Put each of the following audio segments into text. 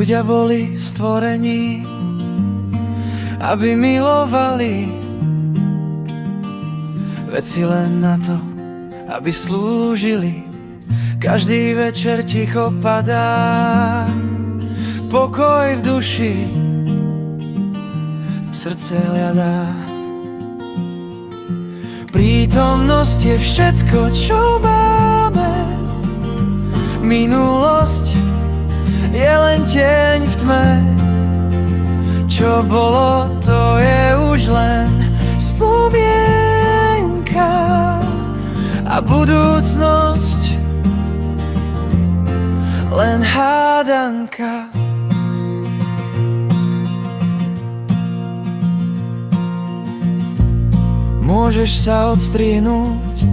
Ľudia boli stvorení, aby milovali, veci len na to, aby slúžili. Každý večer ticho padá, pokoj v duši, srdce hľadá. Prítomnosť je všetko, čo máme. Minulosť je len tieň v tme. Čo bolo, to je už len spomienka. A budúcnosť len hádanka. Môžeš sa odstrihnúť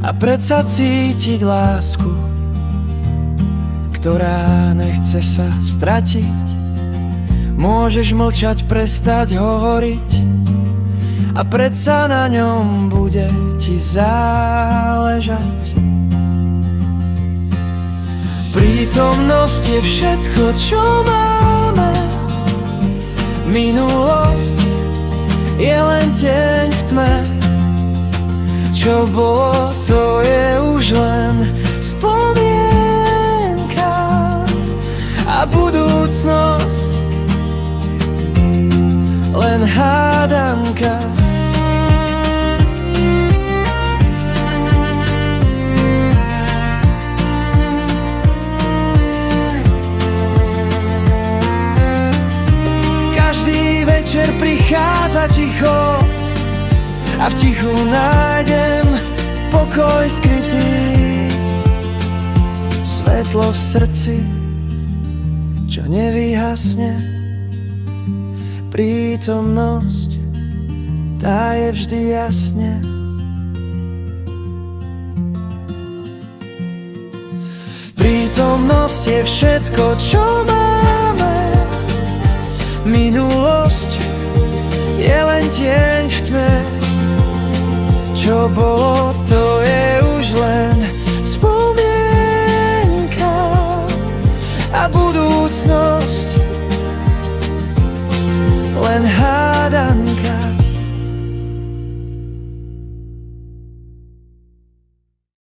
a predsa cítiť lásku, ktorá nechce sa stratiť. Môžeš mlčať, prestať hovoriť a predsa na ňom bude ti záležať. Prítomnosť je všetko, čo máme. Minulosť je len tieň v tme. Čo bolo, to je už len spomienka. A budúcnosť len hádanka. Každý večer prichádza ticho a v tichu nájdem pokoj skrytý. Svetlo v srdci, čo nevyhasne. Prítomnosť, tá je vždy jasne. Prítomnosť je všetko, čo máme. Minulosť je len tieň v tme. Čo bolo, to